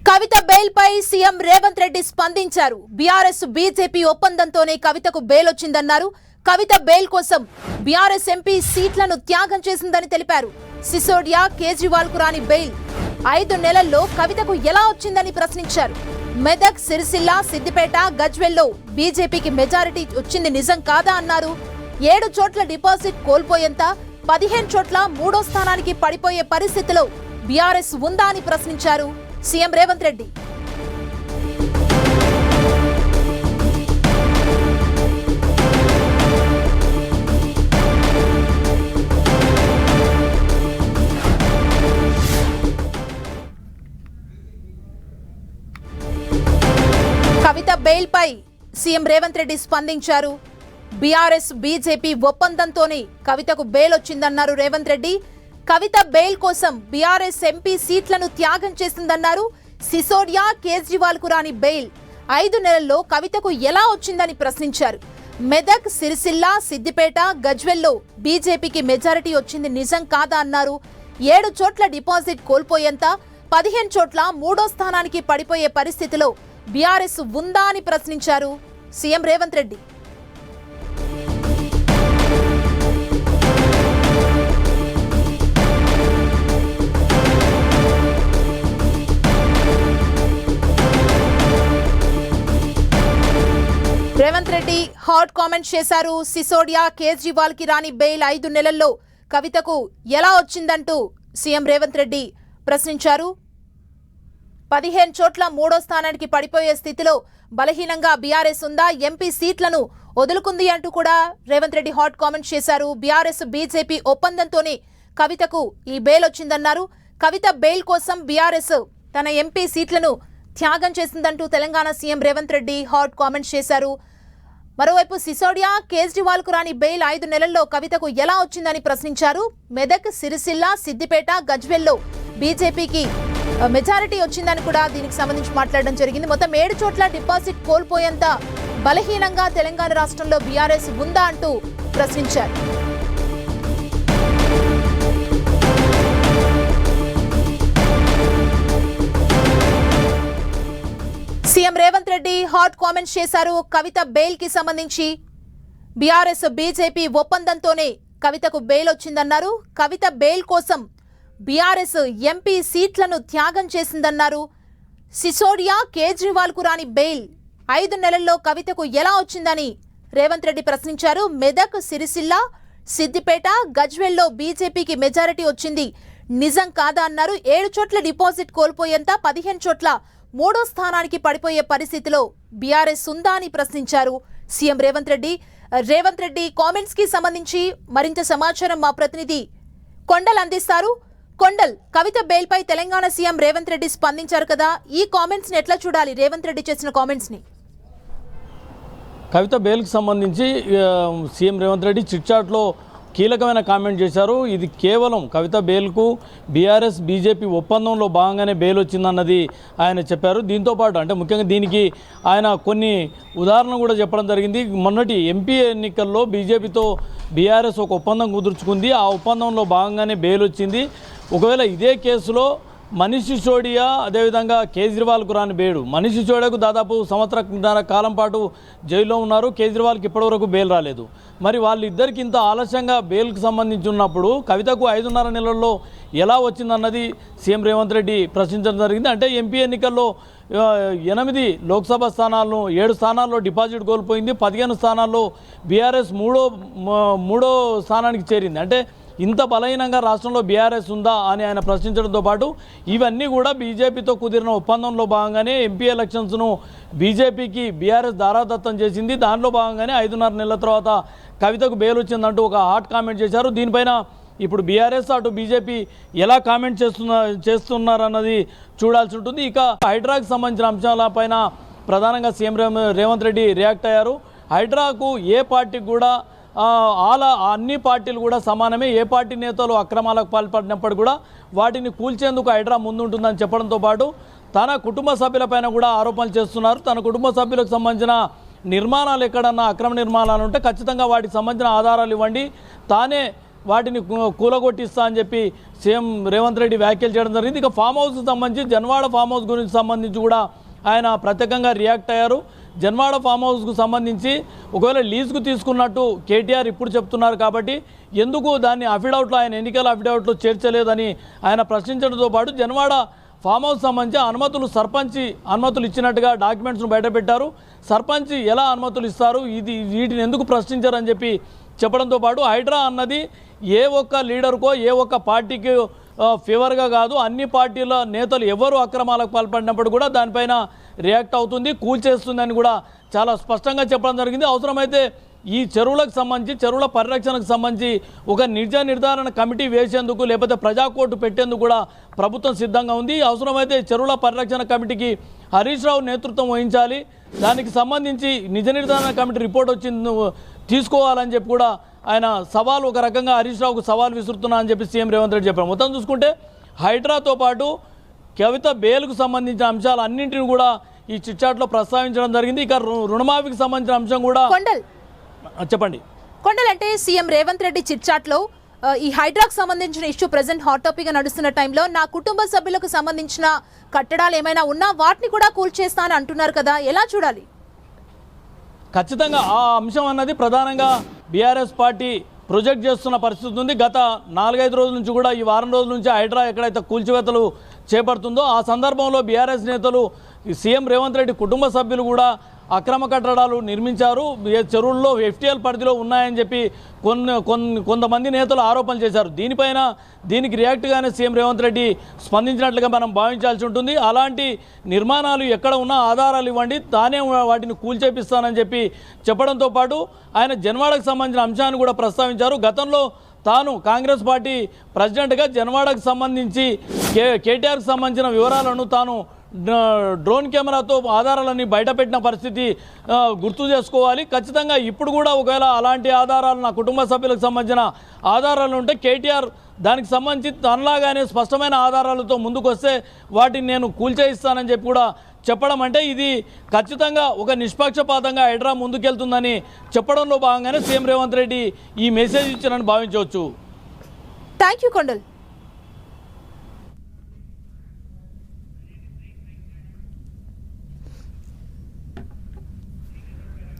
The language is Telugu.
కవిత బెయిల్ పై సీఎం రేవంత్ రెడ్డి స్పందించారు. బీఆర్ఎస్ బీజేపీ ఒప్పందంతోనే కవితకు బెయిల్ వచ్చిందన్నారు. కవిత బెయిల్ కోసం బీఆర్ఎస్ ఎంపీ సీట్లను త్యాగం చేసిందని తెలిపారు. సిసోడియా, కేజ్రీవాల్ కు రాని బెయిల్ 5 నెలల్లో కవితకు ఎలా వచ్చిందని ప్రశ్నించారు. మెదక్, సిరిసిల్ల, సిద్దిపేట, గజ్వెల్లో బీజేపీకి మెజారిటీ వచ్చింది నిజం కాదా అన్నారు. 7 చోట్ల డిపాజిట్ కోల్పోయేంత 15 చోట్ల 3వ స్థానానికి పడిపోయే పరిస్థితిలో బీఆర్ఎస్ ఉందా అని ప్రశ్నించారు సీఎం రేవంత్ రెడ్డి. కవిత బెయిల్ పై సీఎం రేవంత్ రెడ్డి స్పందించారు. బీఆర్ఎస్ బీజేపీ ఒప్పందంతోనే కవితకు బెయిల్ వచ్చిందన్నారు రేవంత్ రెడ్డి. కవిత బెయిల్ కోసం బీఆర్ఎస్ ఎంపీ సీట్లను త్యాగం చేసిందన్నారు. సిసోడియా, కేజ్రీవాల్ కు రాని బెయిల్ 5 నెలల్లో కవితకు ఎలా వచ్చిందని ప్రశ్నించారు. మెదక్, సిరిసిల్ల, సిద్దిపేట, గజ్వెల్లో బీజేపీకి మెజారిటీ వచ్చింది నిజం కాదా అన్నారు. 7 చోట్ల డిపాజిట్ కోల్పోయేంత 15 చోట్ల 3వ స్థానానికి పడిపోయే పరిస్థితిలో బీఆర్ఎస్ ఉందా అని ప్రశ్నించారు CM Revanth Reddy. Revanth Reddy hot comments చేశారు. సిసోడియా, కేజ్రీవాల్ కి రాని బెయిల్ 5 నెలల్లో కవితకు ఎలా వచ్చిందంటూ సీఎం రేవంత్ రెడ్డి ప్రశ్నించారు. 15 చోట్ల 3వ స్థానానికి పడిపోయే స్థితిలో బలహీనంగా బీఆర్ఎస్ ఉందా, ఎంపీ సీట్లను వదులుకుంది అంటూ కూడా రేవంత్ రెడ్డి హాట్ కామెంట్స్ చేశారు. బీఆర్ఎస్ బీజేపీ ఒప్పందంతోనే కవితకు ఈ బెయిల్ వచ్చిందన్నారు. కవిత బెయిల్ కోసం బీఆర్ఎస్ తన ఎంపీ సీట్లను త్యాగం చేసిందంటూ Telangana CM Revanth Reddy hot comments చేశారు. మరోవైపు సిసోడియా, కేజ్రీవాల్ కు రాని బెయిల్ 5 నెలల్లో కవితకు ఎలా వచ్చిందని ప్రశ్నించారు. మెదక్, సిరిసిల్ల, సిద్దిపేట, గజ్వెల్లో బీజేపీకి మెజారిటీ వచ్చిందని కూడా దీనికి సంబంధించి మాట్లాడడం జరిగింది. మొత్తం 7 చోట్ల డిపాజిట్ కోల్పోయేంత బలహీనంగా తెలంగాణ రాష్ట్రంలో బీఆర్ఎస్ ఉందా అంటూ ప్రశ్నించారు. CM Revanth Reddy hot comments చేశారు. కవిత బెయిల్ కి సంబంధించి బీఆర్ఎస్ బీజేపీ ఒప్పందంతోనే కవితకు బెయిల్ వచ్చిందన్నారు. కవిత బెయిల్ కోసం బీఆర్ఎస్ ఎంపీ సీట్లను త్యాగం చేసిందన్నారు. సిసోడియా, కేజ్రీవాల్ కు రాని బెయిల్ 5 నెలల్లో కవితకు ఎలా వచ్చిందని రేవంత్ రెడ్డి ప్రశ్నించారు. మెదక్, సిరిసిల్ల, సిద్దిపేట, గజ్వెల్లో బీజేపీకి మెజారిటీ వచ్చింది నిజం కాదా అన్నారు. 7 చోట్ల డిపాజిట్ కోల్పోయేంత 15 చోట్ల 3వ స్థానానికి పడిపోయే పరిస్థితిలో బీఆర్ఎస్ ఉందా అని ప్రశ్నించారు సీఎం రేవంత్ రెడ్డి. రేవంత్ రెడ్డి కామెంట్స్ కి సంబంధించి మరింత సమాచారం మా ప్రతినిధి కొండల్ అందిస్తారు. కొండల్, కవిత బెయిల్ పై తెలంగాణ సీఎం రేవంత్ రెడ్డి స్పందించారు కదా, ఈ కామెంట్స్ ని ఎట్లా చూడాలి? రేవంత్ రెడ్డి చేసిన కామెంట్స్ ని. కవిత బెయిల్కి సంబంధించి సీఎం రేవంత్ రెడ్డి చిట్చాట్లో కీలకమైన కామెంట్ చేశారు. ఇది కేవలం కవిత బెయిల్కు బీఆర్ఎస్ బీజేపీ ఒప్పందంలో భాగంగానే బెయిల్ వచ్చిందన్నది ఆయన చెప్పారు. దీంతోపాటు అంటే ముఖ్యంగా దీనికి ఆయన కొన్ని ఉదాహరణలు కూడా చెప్పడం జరిగింది. మొన్నటి ఎంపీ ఎన్నికల్లో బీజేపీతో బీఆర్ఎస్ ఒక ఒప్పందం కుదుర్చుకుంది. ఆ ఒప్పందంలో భాగంగానే బెయిల్ వచ్చింది. ఒకవేళ ఇదే కేసులో మనీష్ సిసోడియా, అదేవిధంగా కేజ్రీవాల్కు రాని బెయిల్, మనీష్ సిసోడియాకు దాదాపు సంవత్సర కాలం పాటు జైల్లో ఉన్నారు. కేజ్రీవాల్కి ఇప్పటివరకు బెయిల్ రాలేదు. మరి వాళ్ళిద్దరికి ఇంత ఆలస్యంగా బెయిల్కి సంబంధించి ఉన్నప్పుడు కవితకు 5.5 నెలల్లో ఎలా వచ్చిందన్నది సీఎం రేవంత్ రెడ్డి ప్రశ్నించడం జరిగింది. అంటే ఎంపీ ఎన్నికల్లో 8 లోక్సభ స్థానాలను 7 స్థానాల్లో డిపాజిట్ కోల్పోయింది. 15 స్థానాల్లో బీఆర్ఎస్ మూడో స్థానానికి చేరింది. అంటే ఇంత బలహీనంగా రాష్ట్రంలో బీఆర్ఎస్ ఉందా అని ఆయన ప్రశ్నించడంతో పాటు ఇవన్నీ కూడా బీజేపీతో కుదిరిన ఒప్పందంలో భాగంగానే ఎంపీ ఎలక్షన్స్ను బీజేపీకి బీఆర్ఎస్ దారాదత్తం చేసింది. దానిలో భాగంగానే 5.5 నెలల తర్వాత కవితకు బెయిల్ వచ్చిందంటూ ఒక హాట్ కామెంట్ చేశారు. దీనిపైన ఇప్పుడు బీఆర్ఎస్ అటు బీజేపీ ఎలా కామెంట్ చేస్తున్నారన్నది చూడాల్సి ఉంటుంది. ఇక హైడ్రాకు సంబంధించిన అంశాలపైన ప్రధానంగా సీఎం రేవంత్ రెడ్డి రియాక్ట్ అయ్యారు. హైడ్రాకు ఏ పార్టీకి కూడా అన్ని పార్టీలు కూడా సమానమే. ఏ పార్టీ నేతలు అక్రమాలకు పాల్పడినప్పుడు కూడా వాటిని కూల్చేందుకు హైడ్రా ముందుంటుందని చెప్పడంతో పాటు తన కుటుంబ సభ్యులపైన కూడా ఆరోపణలు చేస్తున్నారు. తన కుటుంబ సభ్యులకు సంబంధించిన నిర్మాణాలు ఎక్కడన్నా అక్రమ నిర్మాణాలు ఉంటే ఖచ్చితంగా వాటికి సంబంధించిన ఆధారాలు ఇవ్వండి, తానే వాటిని కూలగొట్టిస్తా అని చెప్పి సీఎం రేవంత్ రెడ్డి వ్యాఖ్యలు చేయడం జరిగింది. ఇక ఫామ్ హౌస్కి సంబంధించి జన్వాడ ఫామ్ హౌస్ గురించి సంబంధించి కూడా ఆయన ప్రత్యేకంగా రియాక్ట్ అయ్యారు. జన్వాడ ఫామ్ హౌస్కు సంబంధించి ఒకవేళ లీజుకు తీసుకున్నట్టు కేటీఆర్ ఇప్పుడు చెప్తున్నారు కాబట్టి ఎందుకు దాన్ని అఫిడవిట్లో ఆయన ఎన్నికల అఫిడవిట్లో చేర్చలేదని ఆయన ప్రశ్నించడంతో పాటు జన్వాడ ఫామ్ హౌస్ సంబంధించి అనుమతులు సర్పంచ్ అనుమతులు ఇచ్చినట్టుగా డాక్యుమెంట్స్ను బయటపెట్టారు. సర్పంచ్ ఎలా అనుమతులు ఇస్తారు, వీటిని ఎందుకు ప్రశ్నించారని చెప్పి చెప్పడంతో పాటు హైడ్రా అన్నది ఏ ఒక్క లీడర్కో ఏ ఒక్క పార్టీకి ఫేవర్గా కాదు, అన్ని పార్టీల నేతలు ఎవరు అక్రమాలకు పాల్పడినప్పుడు కూడా దానిపైన రియాక్ట్ అవుతుంది, కూల్చేస్తుందని కూడా చాలా స్పష్టంగా చెప్పడం జరిగింది. అవసరమైతే ఈ చెరువులకు సంబంధించి చెరువుల పరిరక్షణకు సంబంధించి ఒక నిర్ధారణ కమిటీ వేసేందుకు లేకపోతే ప్రజాకోర్టు పెట్టేందుకు కూడా ప్రభుత్వం సిద్ధంగా ఉంది. అవసరమైతే చెరువుల పరిరక్షణ కమిటీకి హరీష్ రావు నేతృత్వం వహించాలి, దానికి సంబంధించి నిర్ధారణ కమిటీ రిపోర్ట్ వచ్చింది తీసుకోవాలని చెప్పి కూడా ఆయన సవాల్ ఒక రకంగా హరీష్ రావుకు సవాల్ విసురుతున్నా అని చెప్పి సీఎం రేవంత్ రెడ్డి చెప్పారు. మొత్తం చూసుకుంటే హైడ్రాతో పాటు కవిత బెయిల్కు సంబంధించిన అంశాలు అన్నింటిని కూడా ఈ చిట్చాట్లో ప్రస్తావించడం జరిగింది. ఇక రుణమాఫీకి సంబంధించిన అంశం కూడా చెప్పండి. కొండల్ అంటే సీఎం రేవంత్ రెడ్డి చిట్చాట్లో ఈ హైడ్రాకు సంబంధించిన ఇష్యూ ప్రెసెంట్ హాట్ టాపిక్ గా నడుస్తున్న టైంలో నా కుటుంబ సభ్యులకు సంబంధించిన కట్టడాలు ఏమైనా ఉన్నా వాటిని కూడా కూల్చేస్తా అని అంటున్నారు కదా, ఎలా చూడాలి? ఖచ్చితంగా ఆ అంశం అన్నది ప్రధానంగా బీఆర్ఎస్ పార్టీ ప్రొజెక్ట్ చేస్తున్న పరిస్థితి ఉంది. గత 4-5 రోజుల నుంచి కూడా ఈ వారం రోజుల నుంచి హైడ్రా ఎక్కడైతే కూల్చివేతలు చేపడుతుందో ఆ సందర్భంలో బీఆర్ఎస్ నేతలు సీఎం రేవంత్ రెడ్డి కుటుంబ సభ్యులు కూడా అక్రమ కట్టడాలు నిర్మించారు, చెరువుల్లో ఎఫ్టీఎల్ పరిధిలో ఉన్నాయని చెప్పి కొంతమంది నేతలు ఆరోపణలు చేశారు. దీనికి రియాక్ట్గానే సీఎం రేవంత్ రెడ్డి స్పందించినట్లుగా మనం భావించాల్సి ఉంటుంది. అలాంటి నిర్మాణాలు ఎక్కడ ఉన్నా ఆధారాలు ఇవ్వండి, తానే వాటిని కూల్చేపిస్తానని చెప్పి చెప్పడంతో పాటు ఆయన జన్వాడకు సంబంధించిన అంశాన్ని కూడా ప్రస్తావించారు. గతంలో తాను కాంగ్రెస్ పార్టీ ప్రెసిడెంట్గా జన్వాడకు సంబంధించి కేటీఆర్కి సంబంధించిన వివరాలను తాను డ్రోన్ కెమెరాతో ఆధారాలన్నీ బయటపెట్టిన పరిస్థితి గుర్తు చేసుకోవాలి. ఖచ్చితంగా ఇప్పుడు కూడా ఒకవేళ అలాంటి ఆధారాలు నా కుటుంబ సభ్యులకు సంబంధించిన ఆధారాలు ఉంటే కేటీఆర్ దానికి సంబంధించి తనలాగానే స్పష్టమైన ఆధారాలతో ముందుకు వస్తే వాటిని నేను కూల్చేయిస్తానని చెప్పి కూడా చెప్పడం అంటే ఇది ఖచ్చితంగా ఒక నిష్పక్షపాతంగా హైడ్రా ముందుకెళ్తుందని చెప్పడంలో భాగంగానే సీఎం రేవంత్ రెడ్డి ఈ మెసేజ్ ఇచ్చారని భావించవచ్చు. Thank you Kondal.